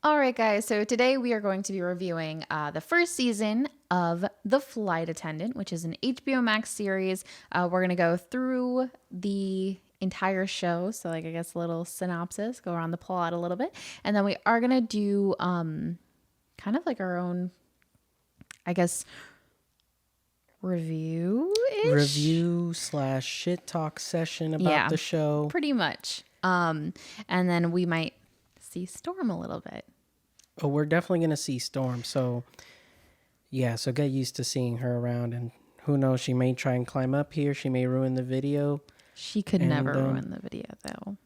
All right, guys. So today we are going to be reviewing the first season of The Flight Attendant, which is an HBO Max series. We're going to go through the entire show. So, like, I guess a little synopsis, go around the plot a little bit. And then we are going to do kind of like our own, I guess, Review / shit talk session about the show. Pretty much. And then we might see Storm a little bit. Oh, we're definitely going to see Storm. So, yeah, so get used to seeing her around. And who knows, she may try and climb up here. She may ruin the video. She could never ruin the video, though.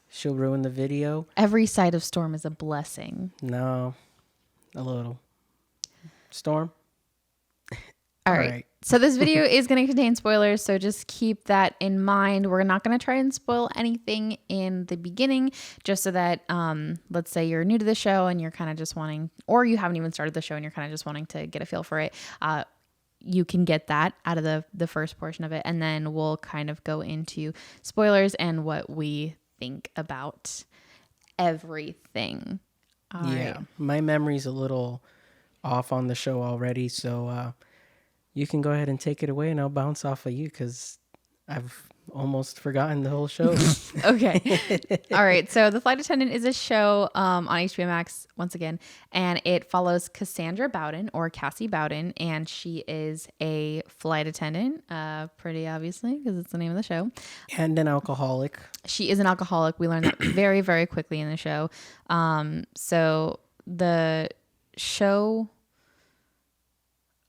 She'll ruin the video? Every sight of Storm is a blessing. No, a little. Storm? All right. So this video is going to contain spoilers, so just keep that in mind. We're not going to try and spoil anything in the beginning, just so that, let's say you're new to the show and you're kind of just wanting, or you haven't even started the show and you're kind of just wanting to get a feel for it. You can get that out of the first portion of it, and then we'll kind of go into spoilers and what we think about everything. All right. My memory's a little off on the show already, so you can go ahead and take it away, and I'll bounce off of you because I've almost forgotten the whole show. Okay. All right. So The Flight Attendant is a show on HBO Max, once again, and it follows Cassandra Bowden, or Cassie Bowden, and she is a flight attendant, pretty obviously, because it's the name of the show. And an alcoholic. She is an alcoholic. We learn that very, very quickly in the show. So the show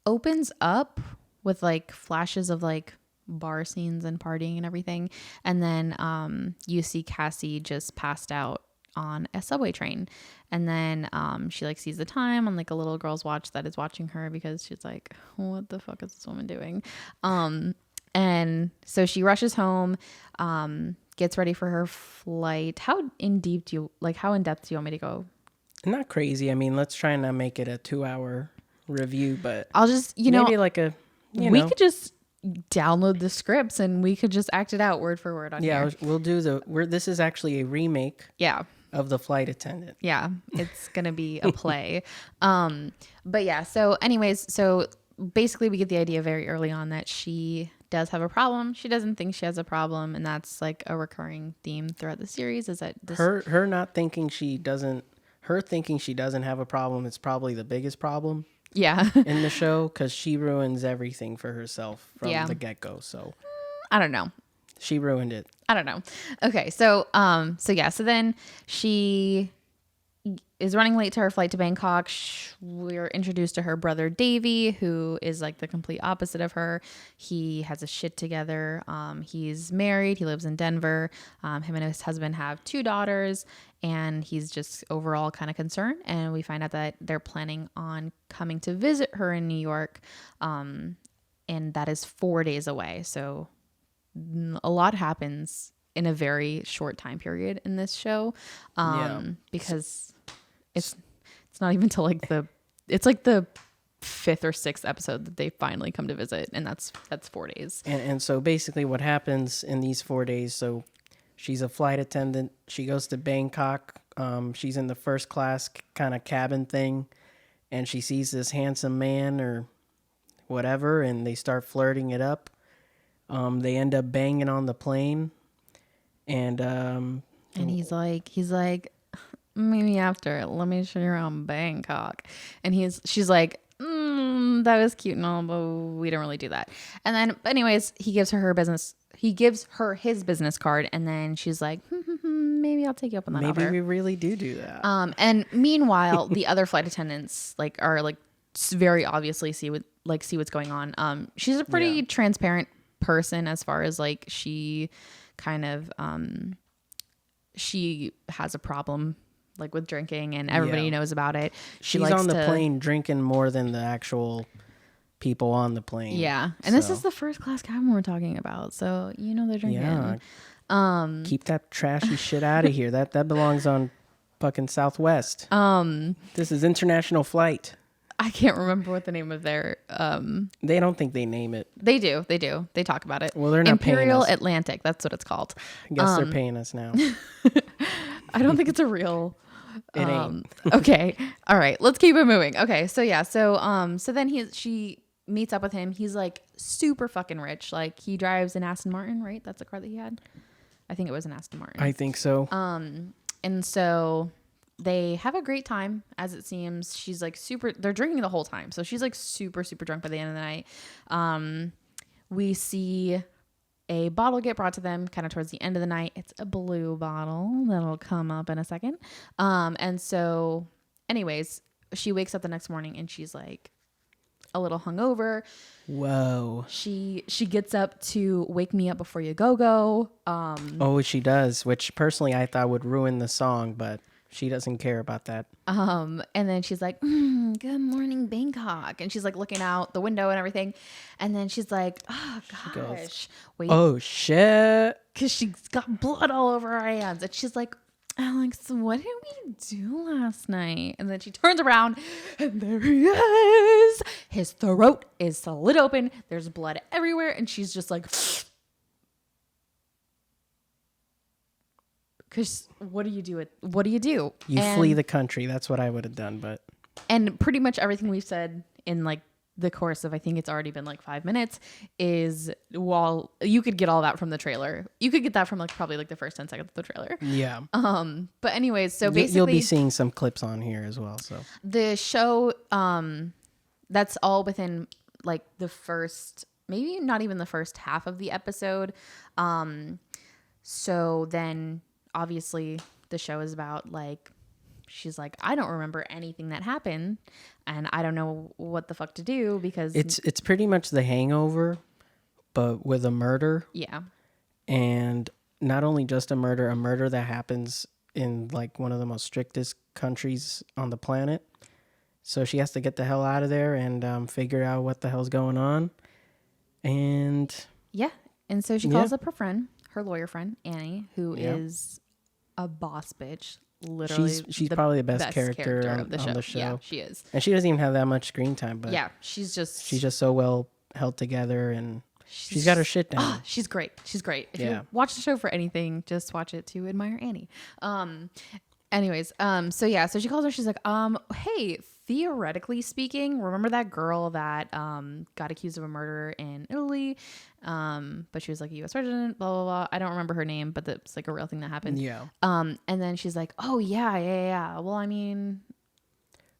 opens up with like flashes of like bar scenes and partying and everything, and then you see Cassie just passed out on a subway train, and then she like sees the time on like a little girl's watch that is watching her because she's like, what the fuck is this woman doing? And so she rushes home, gets ready for her flight. How in depth do you want me to go? Not crazy. I mean, let's try and not make it a 2-hour review, but I'll just, maybe like a, we could just download the scripts and we could just act it out word for word on here. We'll do this is actually a remake of The Flight Attendant. Yeah, it's going to be a play. But yeah, so anyways, so basically we get the idea very early on that she does have a problem. She doesn't think she has a problem, and that's like a recurring theme throughout the series, is that her not thinking she doesn't, her thinking she doesn't have a problem is probably the biggest problem. Yeah. In the show, because she ruins everything for herself from the get-go. So I don't know. She ruined it. I don't know. Okay, so so then she is running late to her flight to Bangkok. We're introduced to her brother Davey, who is like the complete opposite of her. He has a shit together. He's married. He lives in Denver. Him and his husband have 2 daughters, and he's just overall kind of concerned. And we find out that they're planning on coming to visit her in New York, and that is 4 days away. So a lot happens in a very short time period in this show, because it's not even till like the 5th or 6th episode that they finally come to visit, and that's 4 days. And so basically what happens in these 4 days, so she's a flight attendant. She goes to Bangkok. She's in the first class kind of cabin thing, and she sees this handsome man or whatever, and they start flirting it up. They end up banging on the plane, and he's like, maybe after, let me show you around Bangkok. And she's like, that was cute and all, but we don't really do that. And then, anyways, he gives her his business card, and then she's like, maybe I'll take you up on that offer. Maybe we really do that. And meanwhile, the other flight attendants are very obviously see what's going on. She's a pretty transparent person as far as like she kind of she has a problem like with drinking, and everybody knows about it. She's on the plane drinking more than the actual people on the plane. Yeah. And this is the first class cabin we're talking about, so they're drinking. Yeah. Keep that trashy shit out of here. That belongs on fucking Southwest. This is international flight. I can't remember what the name of their they don't think they name it. They do. They talk about it. Well, they're not Imperial paying us. Atlantic, that's what it's called. I guess they're paying us now. I don't think it's a real It ain't. Okay. All right. Let's keep it moving. Okay. So yeah. So then she meets up with him. He's like super fucking rich. Like he drives an Aston Martin, right? That's the car that he had. I think it was an Aston Martin. I think so. And so they have a great time, as it seems. She's like they're drinking the whole time. So she's like super, super drunk by the end of the night. We see a bottle get brought to them kind of towards the end of the night. It's a blue bottle that'll come up in a second. And so anyways, she wakes up the next morning and she's like a little hungover. Whoa. She gets up to wake me up before you go. Oh, she does, which personally I thought would ruin the song, but she doesn't care about that. And then she's like, good morning, Bangkok. And she's like looking out the window and everything. And then she's like, oh gosh, wait. Oh shit. Cause she's got blood all over her hands. And she's like, Alex, what did we do last night? And then she turns around and there he is. His throat is slit open. There's blood everywhere. And she's just like, because what do you do? You flee the country. That's what I would have done. But and pretty much everything we've said in like the course of, I think it's already been like 5 minutes, is you could get all that from the trailer. You could get that from like probably like the first 10 seconds of the trailer. Yeah. But anyways, so basically you'll be seeing some clips on here as well. So the show, that's all within like the first, maybe not even the first half of the episode. So then obviously the show is about like, she's like, I don't remember anything that happened and I don't know what the fuck to do because it's pretty much The Hangover, but with a murder. Yeah. And not only just a murder that happens in like one of the most strictest countries on the planet. So she has to get the hell out of there and figure out what the hell's going on. And yeah. And so she calls up her friend, her lawyer friend, Annie, who is a boss bitch. Literally, she's probably the best character on the show. Yeah, she is. And she doesn't even have that much screen time, but yeah, she's just so well held together, and she's got her shit down. She's great. If you watch the show for anything, just watch it to admire Annie. Anyways, so she calls her. She's like, hey, theoretically speaking, remember that girl that got accused of a murder in Italy? But she was like a U.S. resident, blah, blah, blah. I don't remember her name, but that's like a real thing that happened. Yeah. And then she's like, oh, yeah. Well, I mean,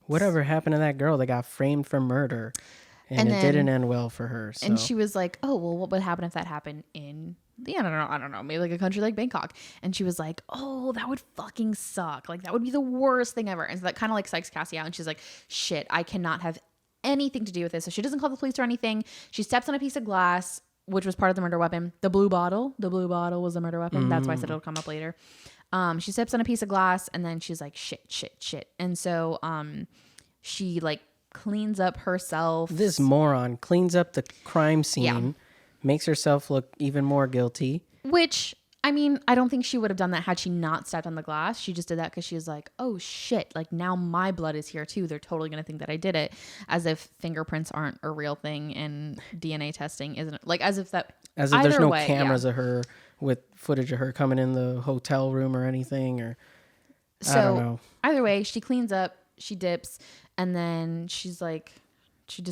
whatever happened to that girl that got framed for murder? And it didn't end well for her. So. And she was like, oh, well, what would happen if that happened in, I don't know, maybe like a country like Bangkok? And she was like, oh, that would fucking suck. Like, that would be the worst thing ever. And so that kind of like psychs Cassie out. And she's like, shit, I cannot have anything to do with this. So she doesn't call the police or anything. She steps on a piece of glass, which was part of the murder weapon. The blue bottle was the murder weapon. That's why I said it'll come up later. She steps on a piece of glass and then she's like, shit. And so she like cleans up herself. This moron cleans up the crime scene, makes herself look even more guilty. Which, I mean, I don't think she would have done that had she not stepped on the glass. She just did that because she was like, oh shit, like now my blood is here too. They're totally going to think that I did it. As if fingerprints aren't a real thing and DNA testing isn't. Like as if there's no cameras of her with footage of her coming in the hotel room or anything. Or I don't know. Either way, she cleans up, she dips, and then she's like, she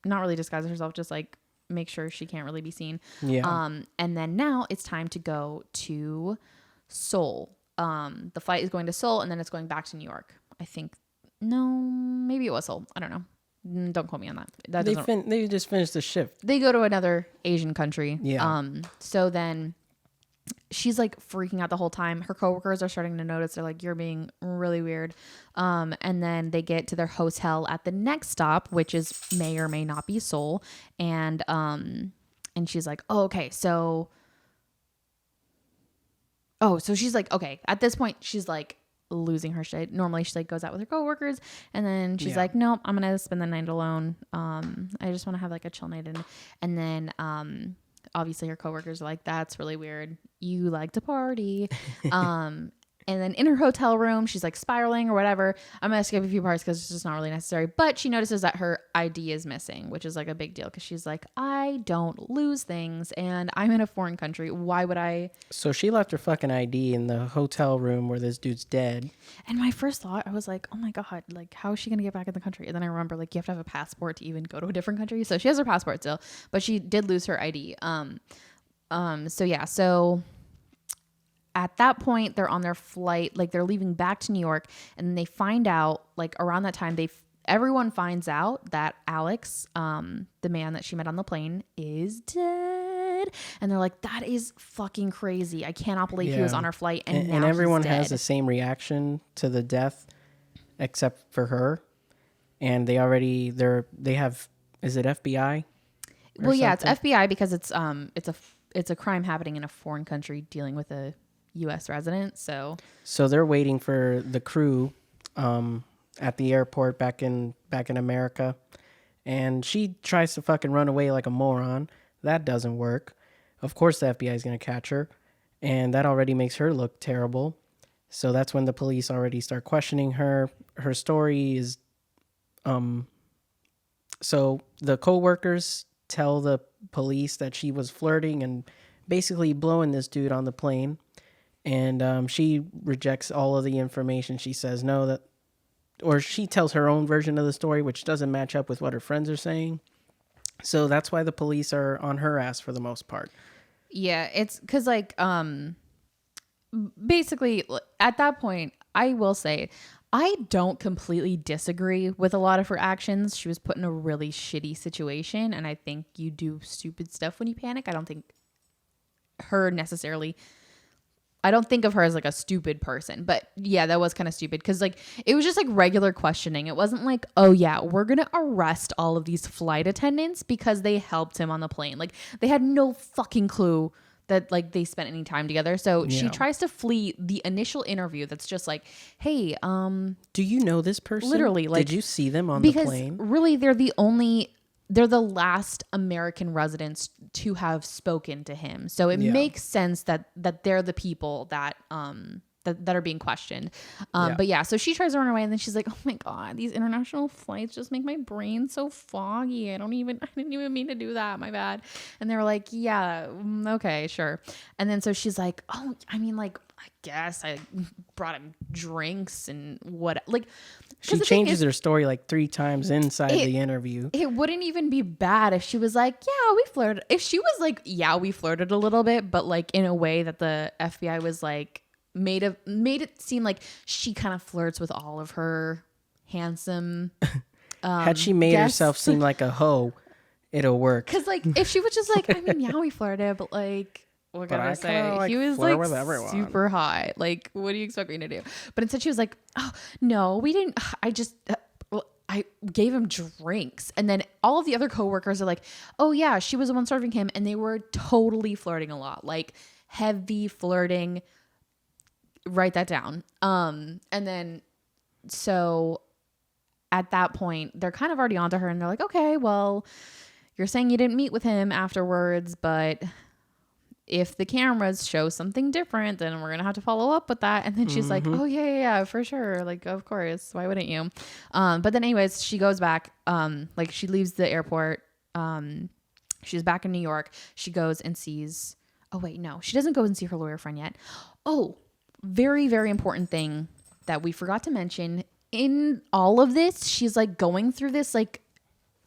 not really disguises herself, just like make sure she can't really be seen. Yeah. And then now it's time to go to Seoul. The flight is going to Seoul and then it's going back to New York. I think, no, maybe it was Seoul. I don't know. Don't quote me on that. They just finished the shift. They go to another Asian country. Yeah. So then she's like freaking out the whole time. Her coworkers are starting to notice. They're like, you're being really weird. And then they get to their hotel at the next stop, which is may or may not be Seoul. And she's like, oh, okay. So she's like, okay, at this point she's like losing her shit. Normally she like goes out with her coworkers and then she's like, nope, I'm going to spend the night alone. I just want to have like a chill night. And then, obviously her coworkers are like, that's really weird. You like to party. And then in her hotel room, she's like spiraling or whatever. I'm going to skip a few parts because it's just not really necessary. But she notices that her ID is missing, which is like a big deal because she's like, I don't lose things and I'm in a foreign country. Why would I? So she left her fucking ID in the hotel room where this dude's dead. And my first thought, I was like, oh my God, like, how is she going to get back in the country? And then I remember, like, you have to have a passport to even go to a different country. So she has her passport still, but she did lose her ID. So at that point, they're on their flight, like they're leaving back to New York, and then they find out, like around that time, everyone finds out that Alex, the man that she met on the plane, is dead, and they're like, "That is fucking crazy! I cannot believe he was on our flight." And everyone he's dead. has the same reaction to the death, except for her, and they have. Is it FBI? Well, yeah, it's FBI because it's a crime happening in a foreign country dealing with a U.S. resident. So they're waiting for the crew at the airport back in America, and she tries to fucking run away like a moron. That doesn't work. Of course, the FBI is gonna catch her, and that already makes her look terrible. So that's when the police already start questioning her. Her story is, so the co-workers tell the police that she was flirting and basically blowing this dude on the plane. And she rejects all of the information. She says or she tells her own version of the story, which doesn't match up with what her friends are saying. So that's why the police are on her ass for the most part. Yeah, it's because like basically at that point, I will say I don't completely disagree with a lot of her actions. She was put in a really shitty situation, and I think you do stupid stuff when you panic. I don't think I don't think of her as like a stupid person, but yeah, that was kind of stupid because like it was just like regular questioning. It wasn't like, oh yeah, we're gonna arrest all of these flight attendants because they helped him on the plane. Like they had no fucking clue that like they spent any time together. So she tries to flee the initial interview. That's just like, hey, do you know this person? Literally, like, did you see them on the plane? Because really, they're the last American residents to have spoken to him. So it makes sense that they're the people that that are being questioned. But yeah, so she tries to run away and then she's like, oh my God, these international flights just make my brain so foggy. I didn't even mean to do that. My bad. And they were like, yeah, okay, sure. And then so she's like, oh, I mean, like, I guess I brought him drinks and what, like, she changes her story like 3 times inside the interview. It wouldn't even be bad if she was like, yeah, we flirted. If she was like, yeah, we flirted a little bit, but like in a way that the FBI was like, made it seem like she kind of flirts with all of her handsome had she made herself seem like a hoe, it'll work. Because like if she was just like, I mean, yeah, we flirted, but like what can I say? Like, he was like super hot. Like, what do you expect me to do? But instead she was like, oh no, we didn't. I just I gave him drinks. And then all of the other coworkers are like, oh yeah, she was the one serving him, and they were totally flirting a lot, like heavy flirting. Write that down. And then so at that point they're kind of already onto her and they're like, okay, well, you're saying you didn't meet with him afterwards, but if the cameras show something different, then we're gonna have to follow up with that. And then she's like, oh yeah, for sure, like of course, why wouldn't you? But then anyways, she goes back, like she leaves the airport, she's back in New York. She goes and sees, oh wait, no, she doesn't go and see her lawyer friend yet. Oh, very, very important thing that we forgot to mention in all of this. She's like going through this like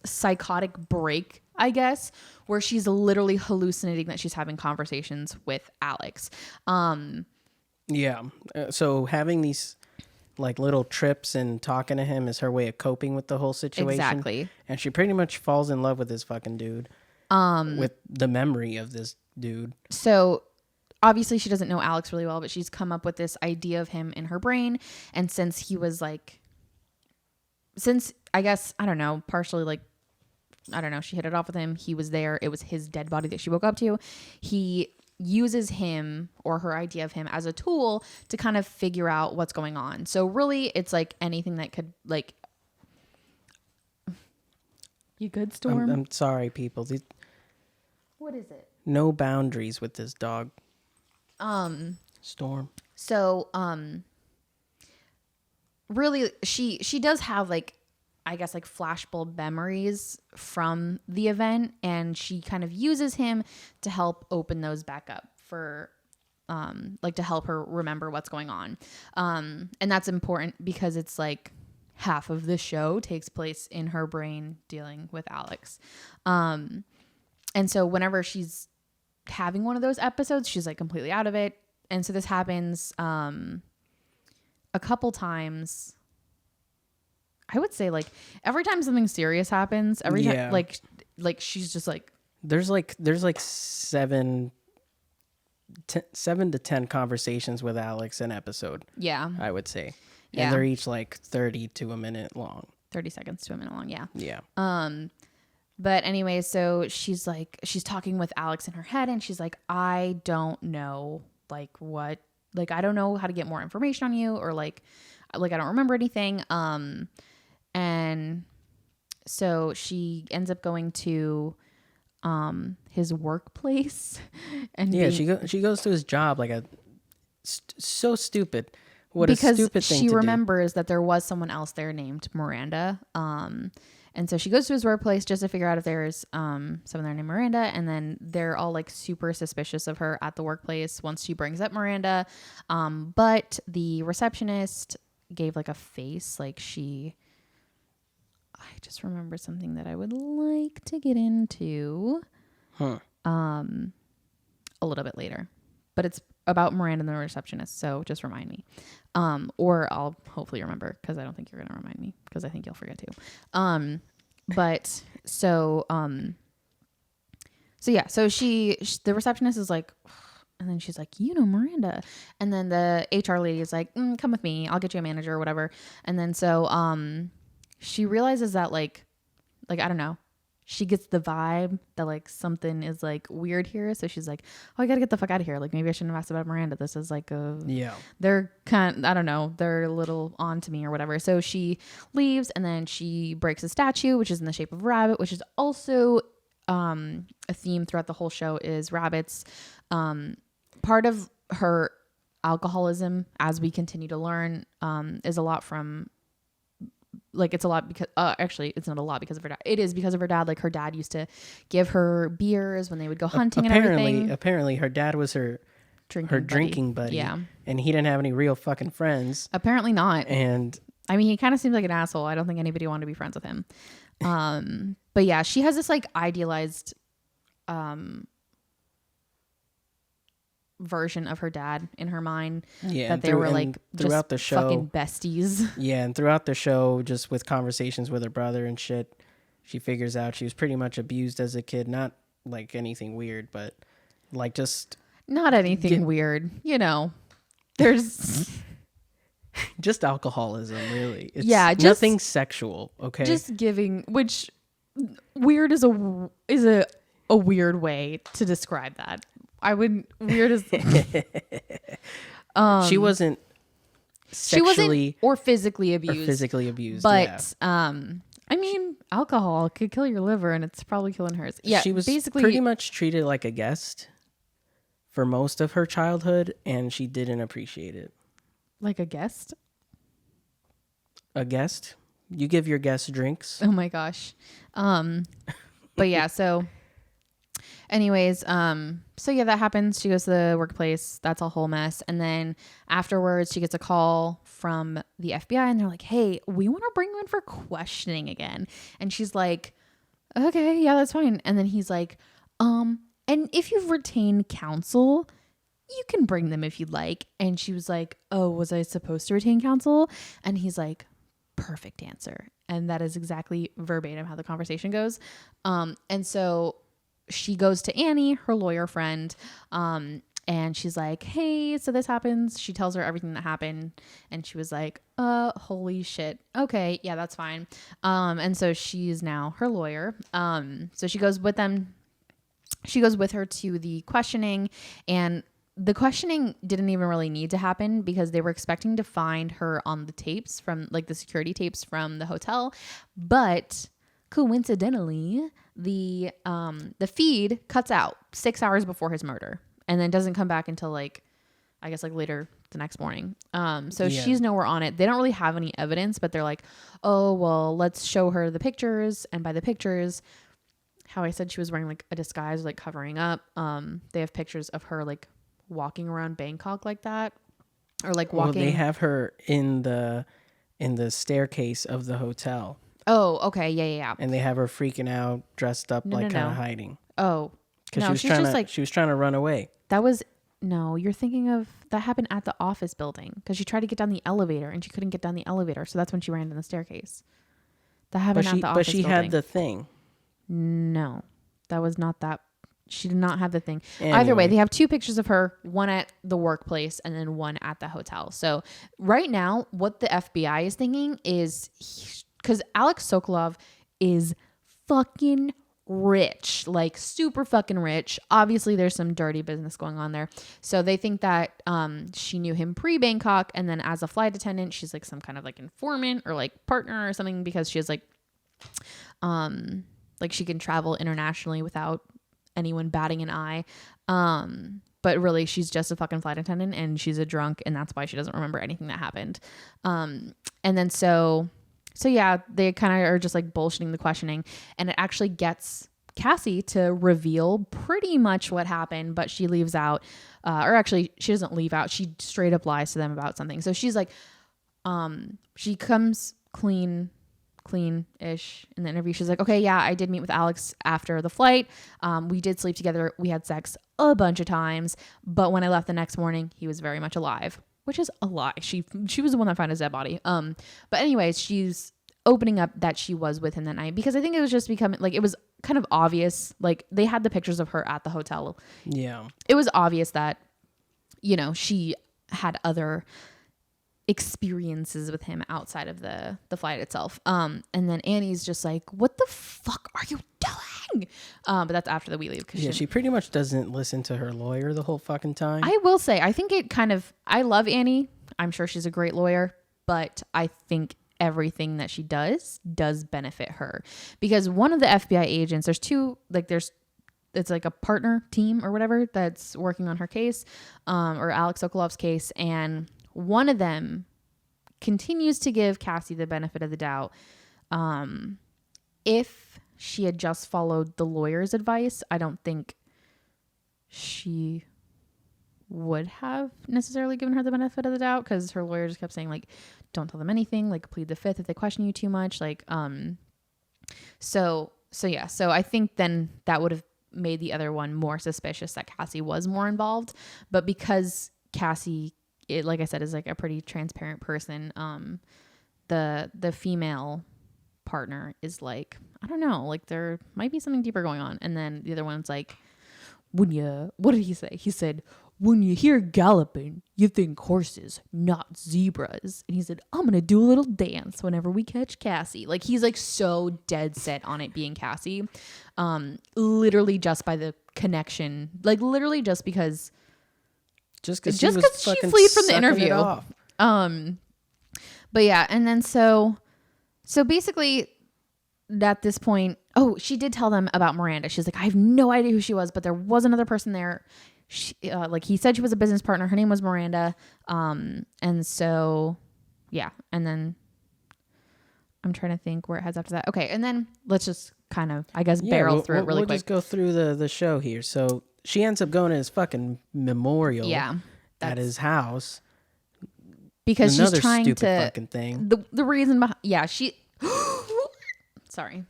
psychotic break, I guess, where she's literally hallucinating that she's having conversations with Alex. So having these like little trips and talking to him is her way of coping with the whole situation. Exactly. And she pretty much falls in love with this fucking dude. With the memory of this dude. So obviously she doesn't know Alex really well, but she's come up with this idea of him in her brain. And since I guess, I don't know, partially like, I don't know, she hit it off with him. He was there. It was his dead body that she woke up to. He uses him or her idea of him as a tool to kind of figure out what's going on. So really it's like anything that could like, you good, Storm? I'm sorry, people. What is it? No boundaries with this dog. Storm. So, really, she does have like, I guess, like flashbulb memories from the event, and she kind of uses him to help open those back up for like to help her remember what's going on. And that's important because it's like half of the show takes place in her brain dealing with Alex. And so whenever she's having one of those episodes, she's like completely out of it. And so this happens a couple times. I would say like every time something serious happens, every time like she's just like there's like 7 to 10 conversations with Alex an episode. Yeah. I would say. Yeah. And they're each like 30 to a minute long. 30 seconds to a minute long. Yeah. Yeah. But anyway, so she's talking with Alex in her head, and she's like, I don't know, like what, like, I don't know how to get more information on you, or like I don't remember anything. And so she ends up going to, his workplace, and she goes to his job like so stupid. What because a stupid thing she to remembers that there was someone else there named Miranda. And so she goes to his workplace just to figure out if there's someone there named Miranda. And then they're all like super suspicious of her at the workplace once she brings up Miranda. But the receptionist gave like a face, like I just remember something that I would like to get into a little bit later. But it's about Miranda and the receptionist, so just remind me. Or I'll hopefully remember, because I don't think you're going to remind me, because I think you'll forget too. But so yeah, so the receptionist is like, and then she's like, Miranda. And then the HR lady is like, come with me, I'll get you a manager or whatever. And then so she realizes that like I don't know, she gets the vibe that like something is like weird here. So she's like, oh, I gotta get the fuck out of here. Like maybe I shouldn't have asked about Miranda. This is like they're I don't know, they're a little on to me or whatever. So she leaves, and then she breaks a statue, which is in the shape of a rabbit, which is also a theme throughout the whole show is rabbits. Part of her alcoholism, as we continue to learn, is a lot from, like, it's a lot because actually it's not a lot because of her dad. It is because of her dad. Like her dad used to give her beers when they would go hunting and everything. Apparently her dad was her drinking buddy. Yeah. And he didn't have any real fucking friends. Apparently not. And I mean, he kind of seems like an asshole. I don't think anybody wanted to be friends with him. But yeah, she has this like idealized version of her dad in her mind. Yeah, that they were like throughout the show, fucking besties. Yeah, and throughout the show, just with conversations with her brother and shit, she figures out she was pretty much abused as a kid. Not like anything weird, but like just not anything weird. There's just alcoholism, really. It's nothing sexual. Okay, just giving, which weird is a weird way to describe that. I wouldn't. Weird as she wasn't sexually or physically abused. But I mean, alcohol could kill your liver, and it's probably killing hers. Yeah, she was basically pretty much treated like a guest for most of her childhood, and she didn't appreciate it. Like a guest? A guest? You give your guests drinks. Oh my gosh. But yeah, so anyways, so yeah, that happens. She goes to the workplace. That's a whole mess. And then afterwards, she gets a call from the FBI, and they're like, hey, we want to bring you in for questioning again. And she's like, okay, yeah, that's fine. And then he's like, and if you've retained counsel, you can bring them if you'd like. And she was like, oh, was I supposed to retain counsel? And he's like, perfect answer. And that is exactly verbatim how the conversation goes. And so she goes to Annie, her lawyer friend, and she's like, hey, so this happens. She tells her everything that happened. And she was like, holy shit. Okay, yeah, that's fine. And so she's now her lawyer. So she goes with them. She goes with her to the questioning, and the questioning didn't even really need to happen because they were expecting to find her on the tapes from like the security tapes from the hotel. But coincidentally, the feed cuts out 6 hours before his murder, and then doesn't come back until like, I guess like later the next morning. So Yeah. she's nowhere on it. They don't really have any evidence, but they're like, oh, well, let's show her the pictures. And by the pictures, how I said she was wearing like a disguise, like covering up. They have pictures of her like walking around Bangkok like that, or like walking. Well, they have her in the staircase of the hotel. Oh, okay. Yeah. And they have her freaking out, dressed up, kind of hiding. Oh, Because no, she was trying to run away. That was, no, you're thinking of, that happened at the office building because she tried to get down the elevator and she couldn't get down the elevator. So that's when she ran down the staircase. That happened at the office building. But she had the thing. No, that was not that. She did not have the ththing. Anyway. Either way, they have 2 pictures of her, one at the workplace and then one at the hotel. So right now, what the FBI is thinking is, because Alex Sokolov is fucking rich, like super fucking rich. Obviously, there's some dirty business going on there. So they think that she knew him pre-Bangkok, and then as a flight attendant, she's like some kind of like informant or like partner or something, because she has like she can travel internationally without anyone batting an eye. But really, she's just a fucking flight attendant and she's a drunk, and that's why she doesn't remember anything that happened. And then so yeah, they kind of are just like bullshitting the questioning, and it actually gets Cassie to reveal pretty much what happened, but she leaves out, or actually she doesn't leave out. She straight up lies to them about something. So she's like, she comes clean-ish in the interview. She's like, okay, yeah, I did meet with Alex after the flight. We did sleep together. We had sex a bunch of times, but when I left the next morning, he was very much alive, which is a lie. She was the one that found his dead body. But anyways, she's opening up that she was with him that night, because I think it was just becoming like, it was kind of obvious. Like, they had the pictures of her at the hotel. Yeah. It was obvious that, she had other experiences with him outside of the flight itself. And then Annie's just like, what the fuck are you doing? But that's after the we leave. Yeah, she pretty much doesn't listen to her lawyer the whole fucking time. I will say, I think it kind of, I love Annie. I'm sure she's a great lawyer, but I think everything that she does benefit her, because one of the FBI agents, there's 2, like it's like a partner team or whatever that's working on her case, or Alex Sokolov's case. And one of them continues to give Cassie the benefit of the doubt. If she had just followed the lawyer's advice, I don't think she would have necessarily given her the benefit of the doubt, because her lawyer just kept saying like, don't tell them anything, like plead the fifth if they question you too much. Like, so I think then that would have made the other one more suspicious that Cassie was more involved. But because Cassie, like I said, is like a pretty transparent person, the female partner is like, I don't know, like there might be something deeper going on. And then the other one's like, what did he say? He said, when you hear galloping, you think horses, not zebras. And he said, I'm going to do a little dance whenever we catch Cassie. Like, he's like so dead set on it being Cassie. Literally just by the connection, like literally just because she fled from the interview. But yeah. And then so basically at this point, she did tell them about Miranda. She's like, I have no idea who she was, but there was another person there. She, like he said, she was a business partner. Her name was Miranda. And so, yeah. And then I'm trying to think where it heads after that. Okay. And then let's just kind of, I guess, barrel through it really quick. We'll just go through the show here. So she ends up going to his fucking memorial at his house. Because she's trying to, fucking thing. The reason behind, sorry.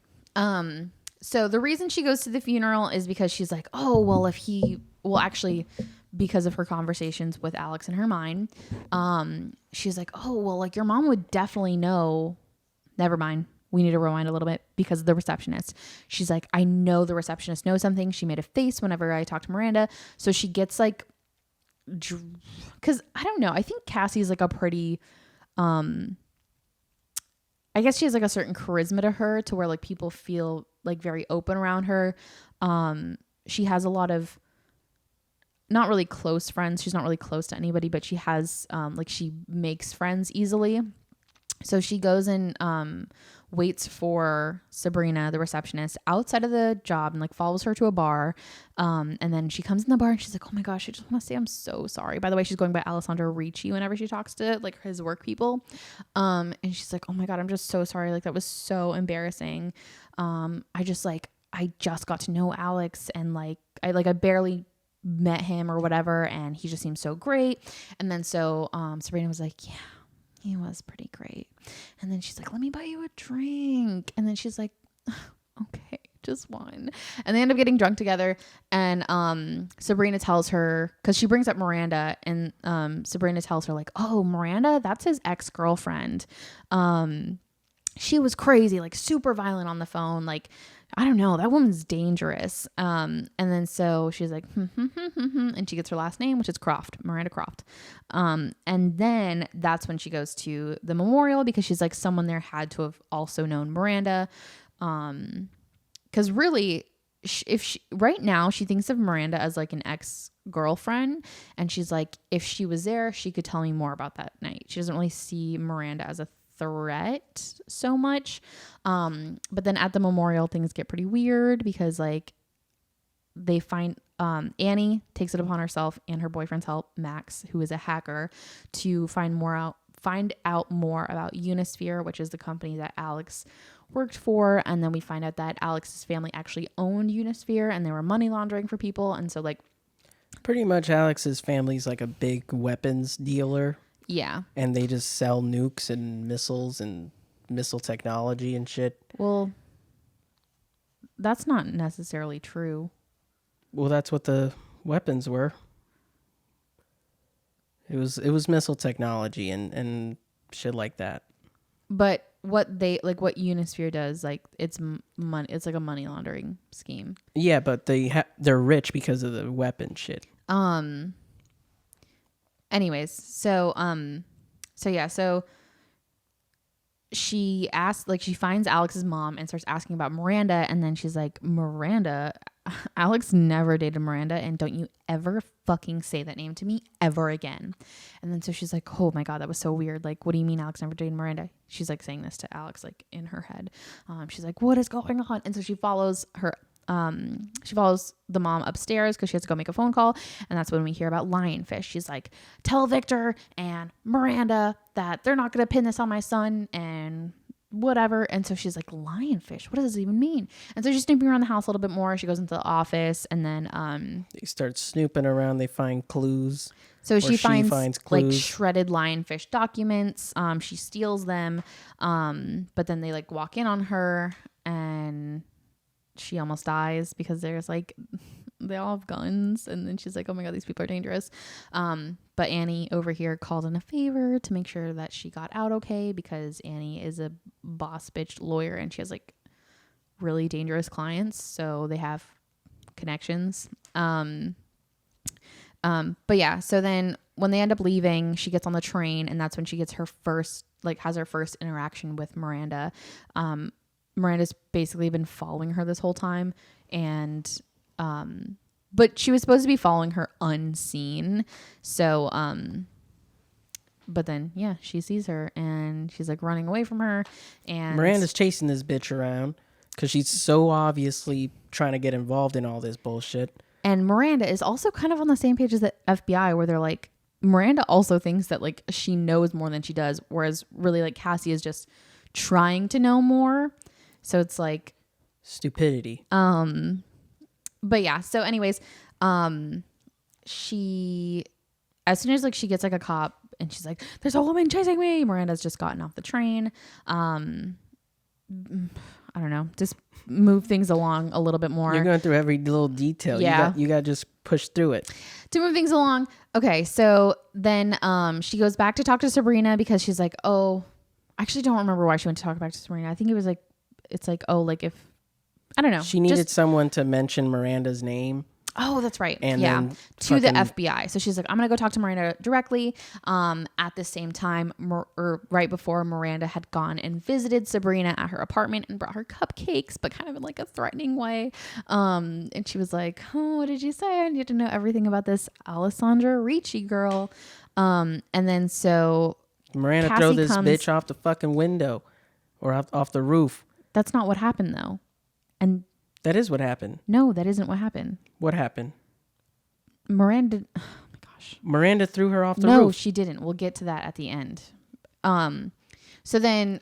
So the reason she goes to the funeral is because she's like, actually, because of her conversations with Alex in her mind, she's like, your mom would definitely know. Never mind. We need to rewind a little bit because of the receptionist. She's like, I know the receptionist knows something. She made a face whenever I talked to Miranda. So she gets like, because I don't know. I think Cassie's like a pretty, I guess she has like a certain charisma to her to where like people feel like very open around her. She has a lot of not really close friends. She's not really close to anybody, but she has, she makes friends easily. So she goes in, waits for Sabrina, the receptionist, outside of the job and like follows her to a bar. And then she comes in the bar and she's like, oh my gosh, I just want to say I'm so sorry. By the way, she's going by Alessandro Ricci whenever she talks to like his work people. And she's like, oh my God, I'm just so sorry. Like that was so embarrassing. I just got to know Alex and I barely met him or whatever. And he just seems so great. And then so Sabrina was like, yeah, he was pretty great. And then she's like, let me buy you a drink. And then she's like, okay, just one. And they end up getting drunk together. And Sabrina tells her, because she brings up Miranda, and Sabrina tells her like, oh, Miranda, that's his ex-girlfriend. She was crazy, like super violent on the phone. Like, I don't know, that woman's dangerous. And then so she's like, and she gets her last name, which is Croft, Miranda Croft. And then that's when she goes to the memorial because she's like, someone there had to have also known Miranda. Because really, right now she thinks of Miranda as like an ex-girlfriend, and she's like, if she was there, she could tell me more about that night. She doesn't really see Miranda as a threat so much. But then at the memorial, things get pretty weird because like they find Annie takes it upon herself and her boyfriend's help, Max, who is a hacker, to find out more about Unisphere, which is the company that Alex worked for. And then we find out that Alex's family actually owned Unisphere and they were money laundering for people. And so like pretty much Alex's family's like a big weapons dealer. Yeah. And they just sell nukes and missiles and missile technology and shit. Well, that's not necessarily true. Well, that's what the weapons were. It was missile technology and shit like that. But what Unisphere does, like it's money. It's like a money laundering scheme. Yeah, but they're rich because of the weapon shit. Anyways, so she asks, like, she finds Alex's mom and starts asking about Miranda, and then she's like, Miranda? Alex never dated Miranda, and don't you ever fucking say that name to me ever again. And then so she's like, oh my God, that was so weird. Like, what do you mean Alex never dated Miranda? She's like saying this to Alex, like in her head. She's like, what is going on? And so she follows the mom upstairs because she has to go make a phone call. And that's when we hear about lionfish. She's like, tell Victor and Miranda that they're not going to pin this on my son and whatever. And so she's like, lionfish, what does this even mean? And so she's snooping around the house a little bit more. She goes into the office and then they start snooping around. They find clues. So she finds clues. Like shredded lionfish documents. She steals them. But then they like walk in on her and she almost dies because there's like, they all have guns. And then she's like, oh my God, these people are dangerous. But Annie over here called in a favor to make sure that she got out okay, because Annie is a boss bitch lawyer and she has like really dangerous clients. So they have connections. But yeah, so then when they end up leaving, she gets on the train, and that's when she gets her first, like, has her first interaction with Miranda. Miranda's basically been following her this whole time, and but she was supposed to be following her unseen. So but then yeah, she sees her and she's like running away from her, and Miranda's chasing this bitch around because she's so obviously trying to get involved in all this bullshit. And Miranda is also kind of on the same page as the FBI, where they're like, Miranda also thinks that like she knows more than she does, whereas really like Cassie is just trying to know more. So it's like stupidity. But yeah, so anyways, she, as soon as like she gets like a cop and she's like, there's a woman chasing me, Miranda's just gotten off the train. I don't know, just move things along a little bit more. You're going through every little detail. Yeah. You got to just push through it. To move things along. Okay, so then she goes back to talk to Sabrina because she's like, oh, I actually don't remember why she went to talk back to Sabrina. I think it was like, it's like, oh, like if, I don't know. She needed someone to mention Miranda's name. Oh, that's right. And yeah. To the FBI. So she's like, I'm going to go talk to Miranda directly. At the same time, or right before, Miranda had gone and visited Sabrina at her apartment and brought her cupcakes, but kind of in like a threatening way. And she was like, oh, what did you say? I need to know everything about this Alessandra Ricci girl. And then so Miranda, throw this bitch off the fucking window. or off the roof. That's not what happened though. And That is what happened. no, that isn't what happened. What happened? Miranda, oh my gosh. Miranda threw her off the No, roof. she didn't. We'll get to that at the end. So then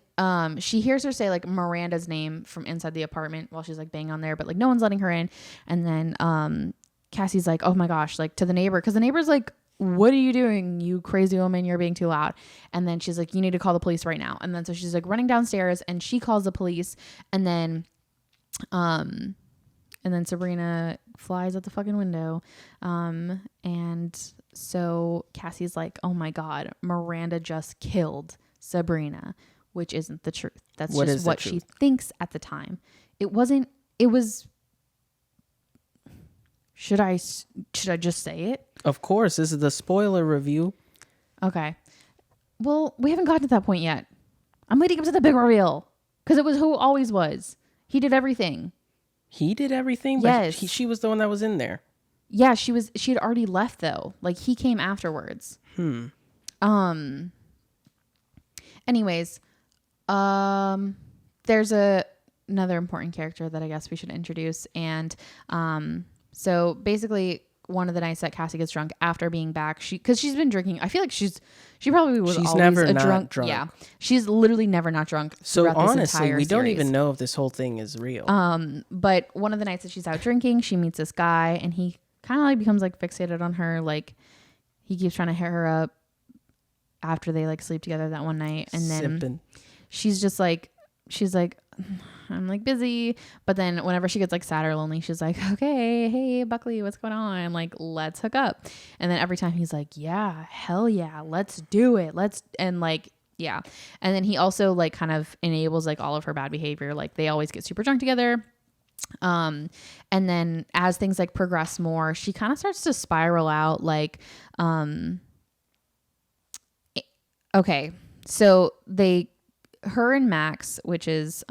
she hears her say like Miranda's name from inside the apartment while she's like banging on there, but like no one's letting her in. And then Cassie's like, oh my gosh, like to the neighbor, because the neighbor's like, what are you doing, you crazy woman? You're being too loud. And then she's like, you need to call the police right now. And then so she's like running downstairs and she calls the police. And then Sabrina flies out the fucking window. And so Cassie's like, oh my God, Miranda just killed Sabrina, which isn't the truth. That's What just is what the she truth? thinks at the time. It wasn't, it was, should I just say it? Of course, this is the spoiler review. Okay. Well, we haven't gotten to that point yet. I'm leading up to the big reveal because it was who always was. He did everything. He did everything, but Yes. she was the one that was in there. Yeah, she had already left though. Like he came afterwards. Anyways, there's another important character that I guess we should introduce. And so basically one of the nights that Cassie gets drunk after being back, because she's been drinking. I feel like she probably was She's always never a not drunk. Yeah, she's literally never not drunk. So honestly, this entire we don't series. even know if this whole thing is real. But one of the nights that she's out drinking, she meets this guy, and he kind of like becomes like fixated on her. Like he keeps trying to hit her up after they like sleep together that one night, and then Sipping. she's like, I'm like busy. But then whenever she gets like sad or lonely, she's like, okay, hey Buckley, what's going on? Like, let's hook up. And then every time he's like, yeah, hell yeah, let's do it. And like, yeah. And then he also like kind of enables like all of her bad behavior. Like they always get super drunk together. And then as things like progress more, she kind of starts to spiral out. Like, okay, so her and Max, which is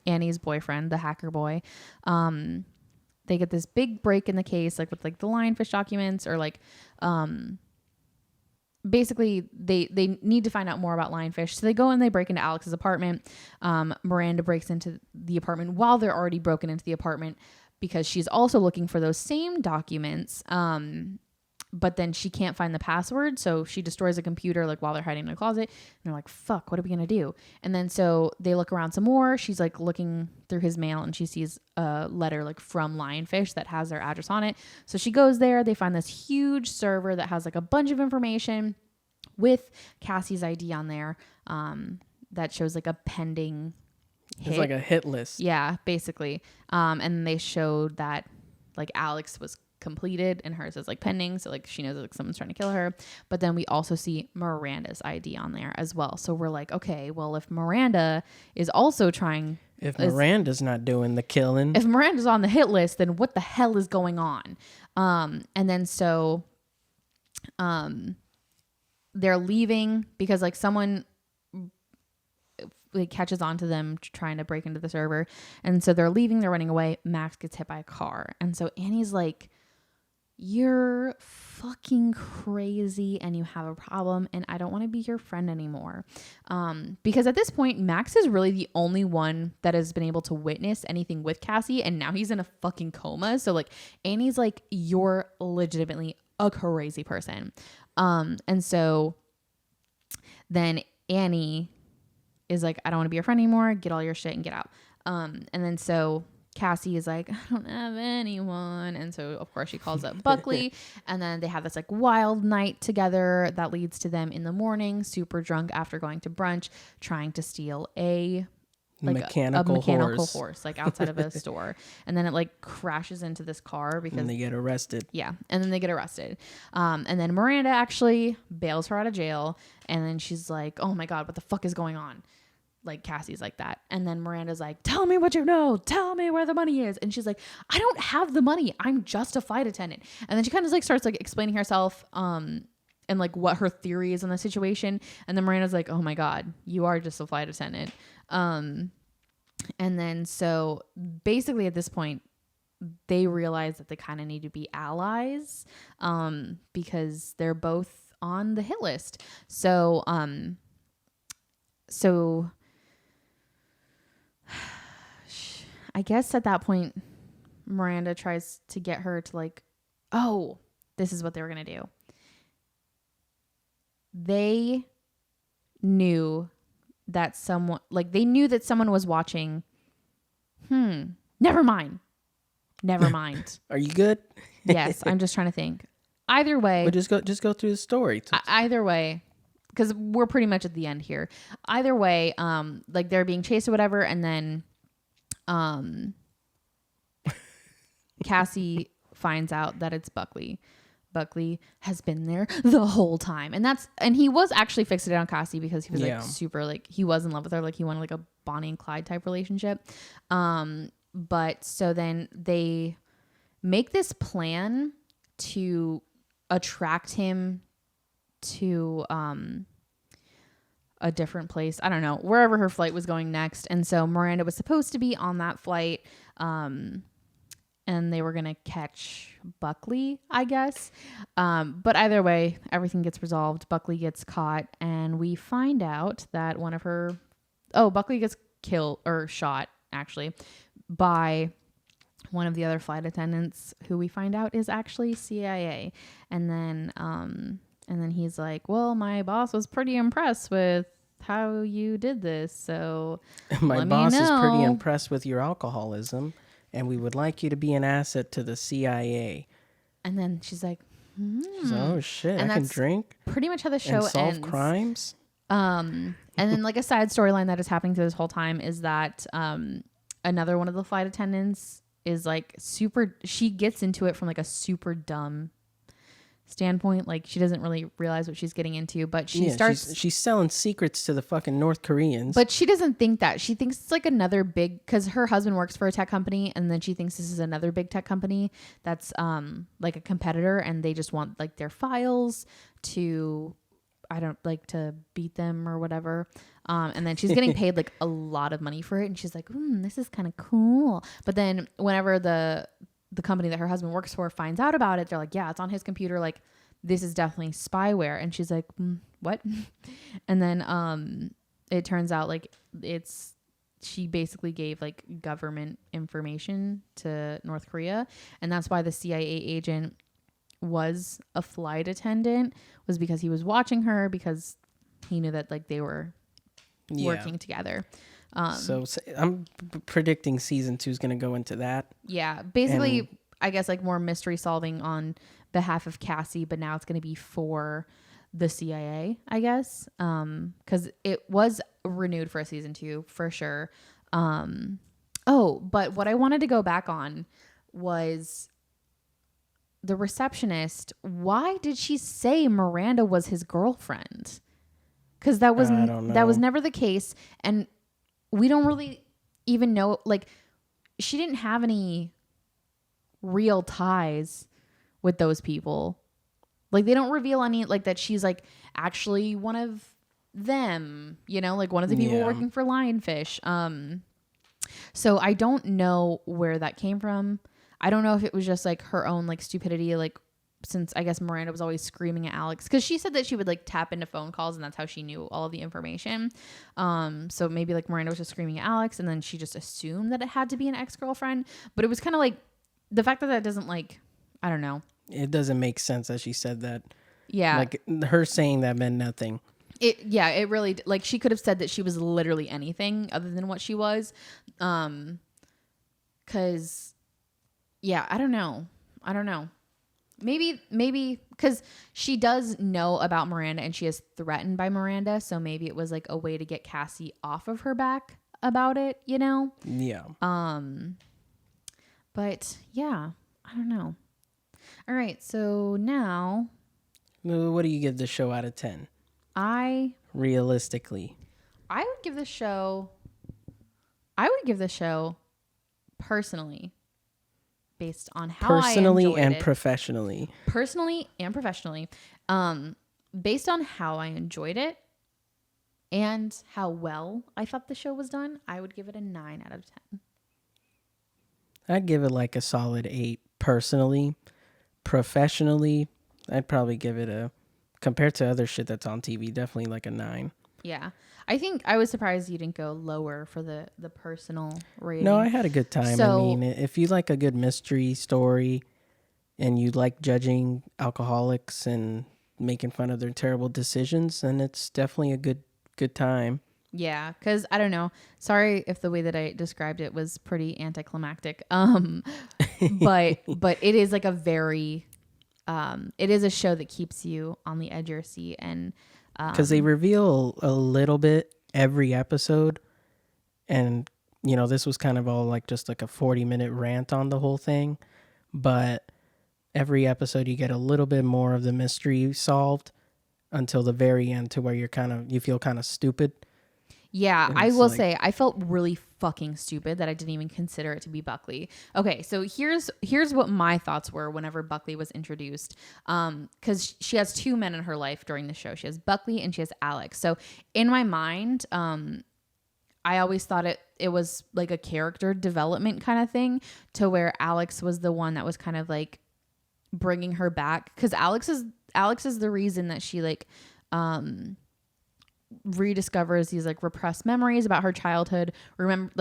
Annie's boyfriend, the hacker boy, they get this big break in the case, like with like the lionfish documents, or like basically they need to find out more about lionfish. So they go and they break into Alex's apartment. Miranda breaks into the apartment while they're already broken into the apartment because she's also looking for those same documents. But then she can't find the password. So she destroys a computer like while they're hiding in a closet. And they're like, fuck, what are we going to do? And then so they look around some more. She's like looking through his mail and she sees a letter like from Lionfish that has their address on it. So she goes there. They find this huge server that has like a bunch of information with Cassie's ID on there that shows like a pending hit. It's like a hit list. Yeah, basically. And they showed that like Alex was completed and hers is like pending, so like she knows like someone's trying to kill her. But then we also see Miranda's ID on there as well, so we're like, okay, well, if Miranda is also trying, If Miranda's not doing the killing, if Miranda's on the hit list, then what the hell is going on? And then so they're leaving because like someone like catches on to them trying to break into the server, and so they're leaving, they're running away. Max gets hit by a car, and so Annie's like, you're fucking crazy and you have a problem and I don't want to be your friend anymore. Because at this point, Max is really the only one that has been able to witness anything with Cassie, and now he's in a fucking coma. So like Annie's like, you're legitimately a crazy person. And so then Annie is like, I don't want to be your friend anymore. Get all your shit and get out. And then so Cassie is like, I don't have anyone. And so, of course, she calls up Buckley. And then they have this like wild night together that leads to them in the morning, super drunk after going to brunch, trying to steal a mechanical horse like outside of a store. And then it like crashes into this car because they get arrested. Yeah. And then they get arrested. And then Miranda actually bails her out of jail. And then she's like, oh my God, what the fuck is going on? Like Cassie's like that. And then Miranda's like, tell me what you know. Tell me where the money is. And she's like, I don't have the money. I'm just a flight attendant. And then she kind of like starts like explaining herself and like what her theory is on the situation. And then Miranda's like, oh my God, you are just a flight attendant. And then so basically at this point, they realize that they kind of need to be allies because they're both on the hit list. So I guess at that point, Miranda tries to get her to like, oh, this is what they were going to do. They knew that someone was watching. Never mind. Are you good? Yes, I'm just trying to think. Either way. Well, just go through the story. Either way, because we're pretty much at the end here. Either way, like they're being chased or whatever, and then Cassie finds out that it's Buckley. Buckley has been there the whole time, and he was actually fixated on Cassie because he was like super, like he was in love with her, like he wanted like a Bonnie and Clyde type relationship. But so then they make this plan to attract him to a different place. I don't know, wherever her flight was going next. And so Miranda was supposed to be on that flight. And they were going to catch Buckley, I guess. But either way, everything gets resolved. Buckley gets caught, and we find out that Buckley gets killed or shot, actually, by one of the other flight attendants, who we find out is actually CIA. And then he's like, well, my boss was pretty impressed with how you did this. So my boss is pretty impressed with your alcoholism, and we would like you to be an asset to the CIA. And then she's like, oh shit, and I can drink. Pretty much how the show and solve ends. Crimes. And then like a side storyline that is happening through this whole time is that another one of the flight attendants is like she gets into it from like a super dumb standpoint. Like she doesn't really realize what she's getting into, but she's selling secrets to the fucking North Koreans. But she doesn't think that. She thinks it's like another big, because her husband works for a tech company, and then she thinks this is another big tech company that's like a competitor, and they just want like their files to, I don't like, to beat them or whatever. And then she's getting paid like a lot of money for it, and she's like, this is kind of cool. But then whenever the company that her husband works for finds out about it, they're like, yeah, it's on his computer. Like, this is definitely spyware. And she's like, what? And then it turns out like she basically gave like government information to North Korea. And that's why the CIA agent was a flight attendant, was because he was watching her, because he knew that like they were working together. So I'm predicting season 2 is going to go into that. Yeah. Basically, I guess like more mystery solving on behalf of Cassie, but now it's going to be for the CIA, I guess. Cause it was renewed for a season 2 for sure. But what I wanted to go back on was the receptionist. Why did she say Miranda was his girlfriend? Cause that was never the case. And we don't really even know, like, she didn't have any real ties with those people. Like, they don't reveal any, like, that she's, like, actually one of them, you know, like one of the people working for Lionfish. So I don't know where that came from. I don't know if it was just, like, her own, like, stupidity, like, since I guess Miranda was always screaming at Alex, because she said that she would like tap into phone calls, and that's how she knew all of the information. So maybe like Miranda was just screaming at Alex, and then she just assumed that it had to be an ex-girlfriend. But it was kind of like the fact that doesn't, like, I don't know. It doesn't make sense that she said that. Yeah. Like her saying that meant nothing. It really, like, she could have said that she was literally anything other than what she was. Cause I don't know. Maybe because she does know about Miranda, and she is threatened by Miranda. So maybe it was like a way to get Cassie off of her back about it, you know? Yeah. But yeah, I don't know. All right. So now, what do you give the show out of 10? Realistically, I would give the show personally, based on how personally I enjoyed and it. professionally. Personally and professionally. Based on how I enjoyed it and how well I thought the show was done, I would give it a 9 out of 10. I'd give it like a solid 8 personally. Professionally, I'd probably give it compared to other shit that's on TV, definitely like a 9. Yeah. I think I was surprised you didn't go lower for the personal rating. No, I had a good time. So, I mean, if you like a good mystery story and you like judging alcoholics and making fun of their terrible decisions, then it's definitely a good time. yeah, because I don't know. Sorry if the way that I described it was pretty anticlimactic. But it is like a very, it is a show that keeps you on the edge of your seat, and Because they reveal a little bit every episode, and this was kind of all like just like a 40-minute rant on the whole thing, but every episode you get a little bit more of the mystery solved until the very end, to where you feel kind of stupid. yeah, And I it's will like- say I felt really fucking stupid that I didn't even consider it to be Buckley. Okay, so here's what my thoughts were whenever Buckley was introduced. Because she has two men in her life during the show. She has Buckley and she has Alex. So in my mind, I always thought it was like a character development kind of thing, to where Alex was the one that was kind of like bringing her back, because Alex is the reason that she like rediscovers these like repressed memories about her childhood,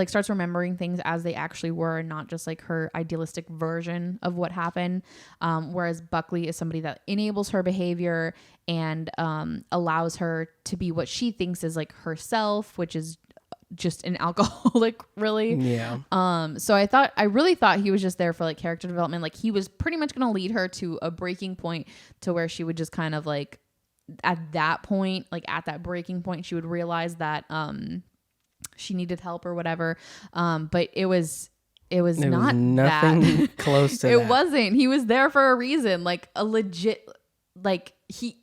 starts remembering things as they actually were, and not just like her idealistic version of what happened. Whereas Buckley is somebody that enables her behavior and allows her to be what she thinks is like herself, which is just an alcoholic, really. Yeah. So I really thought he was just there for like character development. Like he was pretty much going to lead her to a breaking point, to where she would just kind of like, at that point, like at that breaking point, she would realize that she needed help or whatever. But it was not nothing that. close to It that. wasn't. He was there for a reason, like a legit, like he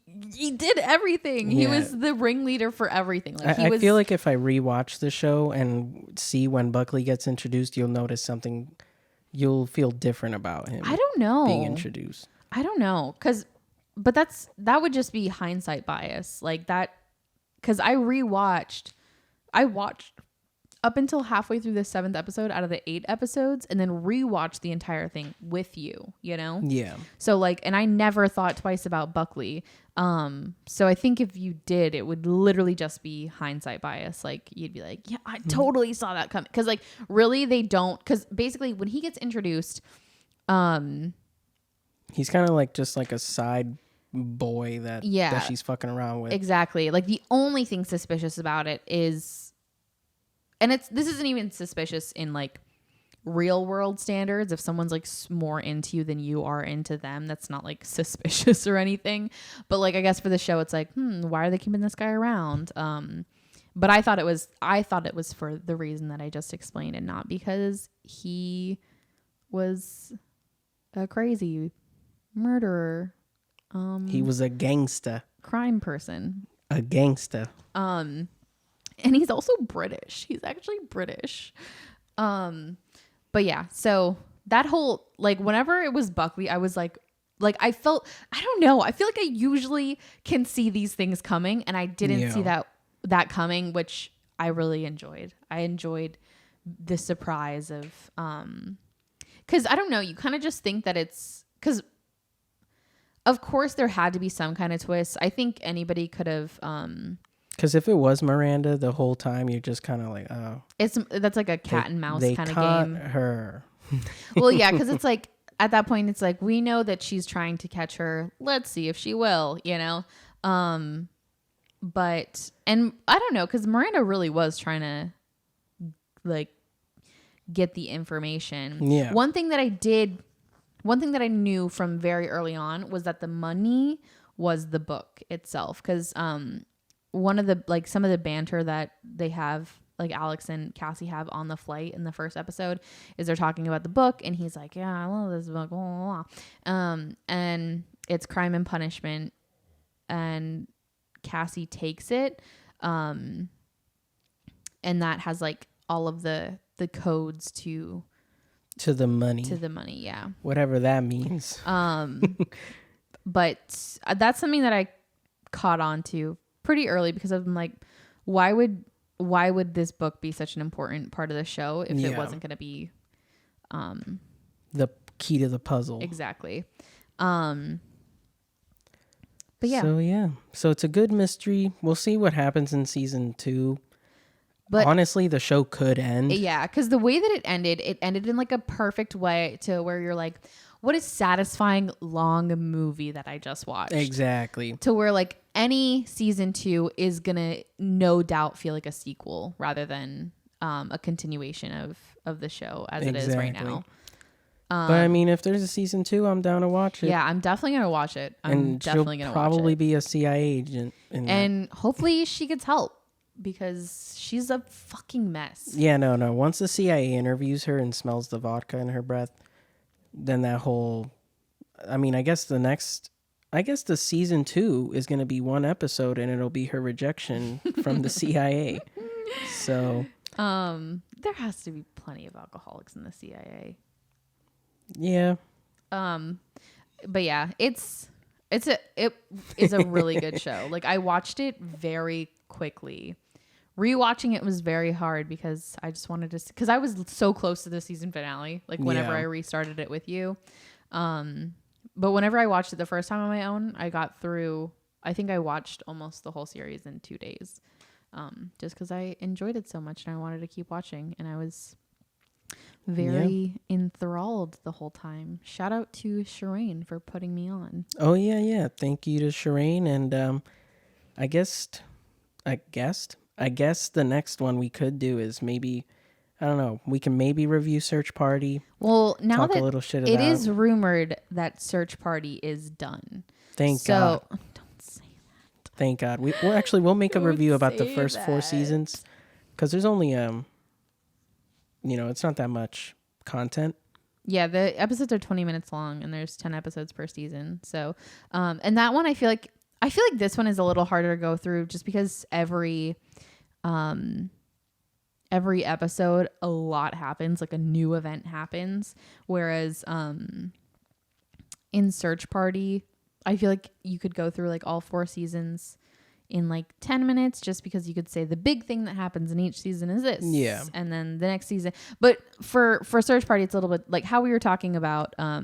did everything. He Yeah. was the ringleader for everything. Like I feel like if I rewatch the show and see when Buckley gets introduced, you'll notice something. You'll feel different about him I don't know. being introduced. I don't know, but that would just be hindsight bias, like that, because I watched up until halfway through the 7th episode out of the 8 episodes, and then rewatched the entire thing with you. Yeah. So like, and I never thought twice about Buckley. So I think if you did, it would literally just be hindsight bias. Like you'd be like, yeah, I totally saw that coming. Cause like really they don't, cause basically when he gets introduced, He's kind of like just like a side boy that she's fucking around with. exactly. Like the only thing suspicious about it is, and this isn't even suspicious in like real world standards. If someone's like more into you than you are into them, that's not like suspicious or anything. But like, I guess for the show, it's like, why are they keeping this guy around? But I thought it was for the reason that I just explained, and not because he was a crazy murderer. He was a gangster. Crime person. A gangster. And he's also British. He's actually British. But yeah, so that whole, like, whenever it was Buckley, I was like I felt, I don't know, I feel like I usually can see these things coming, and I didn't see that coming, which I really enjoyed. I enjoyed the surprise of, because I don't know, you kind of just think that it's, because of course there had to be some kind of twist. I think anybody could have, because if it was Miranda the whole time, you're just kind of like, oh, that's like a cat and mouse kind of caught game. her. Well, yeah, because it's like at that point, it's like, we know that she's trying to catch her. Let's see if she will, But, and I don't know, because Miranda really was trying to like get the information. Yeah. One thing that I knew from very early on was that the money was the book itself, because one of the, like, some of the banter that they have, like Alex and Cassie have on the flight in the first episode, is they're talking about the book, and he's like, yeah, I love this book, blah, blah, blah. And it's Crime and Punishment, and Cassie takes it, and that has like all of the codes to the money. Yeah. Whatever that means. But that's something that I caught on to pretty early, because I'm like, why would this book be such an important part of the show if it wasn't going to be the key to the puzzle. Exactly. But yeah, So it's a good mystery. We'll see what happens in season 2. but Honestly, the show could end. yeah, because the way that it ended in like a perfect way to where you're like, what a satisfying long movie that I just watched. Exactly. To where like any season 2 is gonna no doubt feel like a sequel rather than a continuation of the show as it is right now. But I mean, if there's a season 2, I'm down to watch it. Yeah, I'm definitely gonna watch it. And she'll probably be a CIA agent. And hopefully she gets help because she's a fucking mess. Yeah, no. Once the CIA interviews her and smells the vodka in her breath, then that whole, I mean, I guess the season 2 is going to be one episode and it'll be her rejection from the CIA. So, there has to be plenty of alcoholics in the CIA. Yeah. But yeah, it is a really good show. Like I watched it very quickly. Rewatching it was very hard because I just wanted to, because I was so close to the season finale. Like whenever I restarted it with you, but whenever I watched it the first time on my own, I got through. I think I watched almost the whole series in 2 days, just because I enjoyed it so much and I wanted to keep watching, and I was very enthralled the whole time. Shout out to Shireen for putting me on. Oh yeah. Thank you to Shireen, and I guess the next one we could do is maybe, I don't know, we can maybe review Search Party. Well, now talk that a little shit it about is rumored that Search Party is done. Thank God. Don't say that. Thank God. We'll make a review about the first that. 4 seasons, because there's only it's not that much content. Yeah, the episodes are 20 minutes long and there's 10 episodes per season. So, and that one I feel like this one is a little harder to go through just because every episode a lot happens, like a new event happens, whereas in Search Party I feel like you could go through like all 4 seasons in like 10 minutes, just because you could say the big thing that happens in each season is this. Yeah. And then the next season. But for Search Party, it's a little bit like how we were talking about, I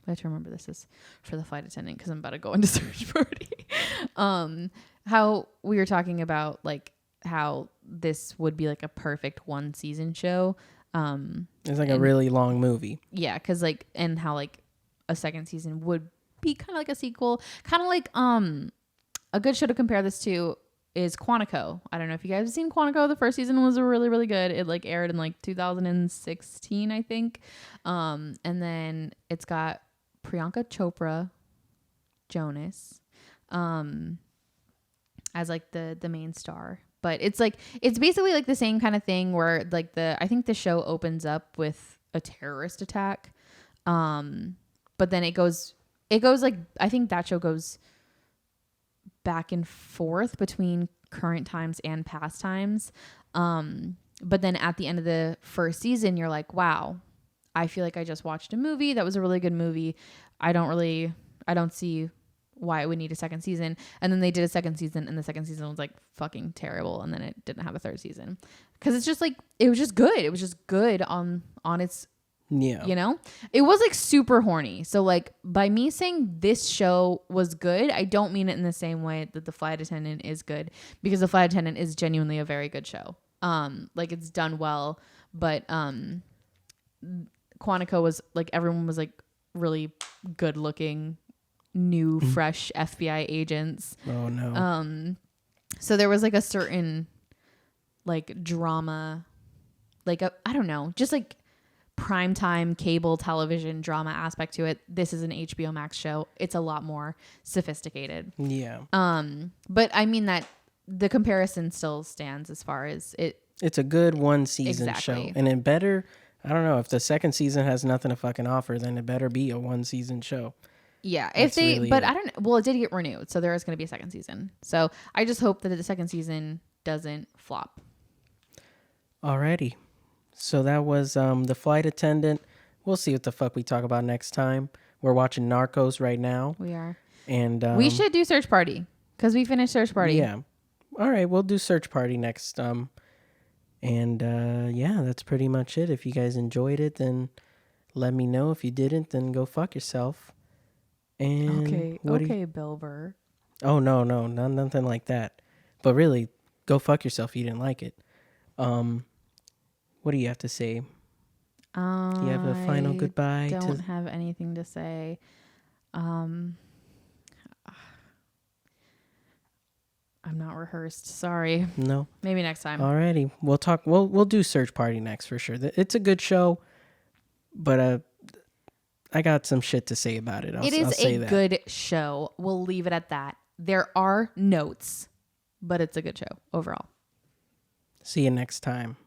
have to remember this is for the flight attendant because I'm about to go into Search Party. How we were talking about like how this would be like a perfect 1 season show. It's like a really long movie. Yeah. Cause like, and how like a second season would be kind of like a sequel, kind of like, a good show to compare this to is Quantico. I don't know if you guys have seen Quantico. The first season was really, really good. It like aired in like 2016, I think. And then it's got Priyanka Chopra Jonas as like the main star. But it's basically like the same kind of thing where like I think the show opens up with a terrorist attack. But then it goes like, I think that show goes back and forth between current times and past times. But then at the end of the first season, you're like, wow, I feel like I just watched a movie. That was a really good movie. I don't see why it would need a second season. And then they did a second season and the second season was like fucking terrible. And then it didn't have a third season because it's just like, it was just good. It was just good on its, it was like super horny. So like by me saying this show was good, I don't mean it in the same way that The Flight Attendant is good, because The Flight Attendant is genuinely a very good show. Like it's done well, but Quantico was like, everyone was like really good looking, new, fresh FBI agents. Oh no. So there was like a certain like drama, like I don't know, just like primetime cable television drama aspect to it. This is an HBO Max show. It's a lot more sophisticated. Yeah. But I mean that the comparison still stands as far as it's a good 1 season show. And it better, I don't know, if the second season has nothing to fucking offer, then it better be a 1 season show. Yeah. I don't know. Well, it did get renewed, so there is going to be a second season. So I just hope that the second season doesn't flop. Alrighty. So that was The Flight Attendant. We'll see what the fuck we talk about next time. We're watching Narcos right now. We are. And we should do Search Party because we finished Search Party. Yeah. All right, we'll do Search Party next. Yeah, that's pretty much it. If you guys enjoyed it, then let me know. If you didn't, then go fuck yourself. And okay, Bill Burr. Oh no, nothing like that. But really, go fuck yourself if you didn't like it. What do you have to say? Do you have a final I goodbye don't to? have anything to say. Um, I'm not rehearsed. Sorry. No. Maybe next time. Alrighty, we'll talk. We'll do Search Party next for sure. It's a good show, but I got some shit to say about it. It I'll is say a that. good show. We'll leave it at that. There are notes, but it's a good show overall. See you next time.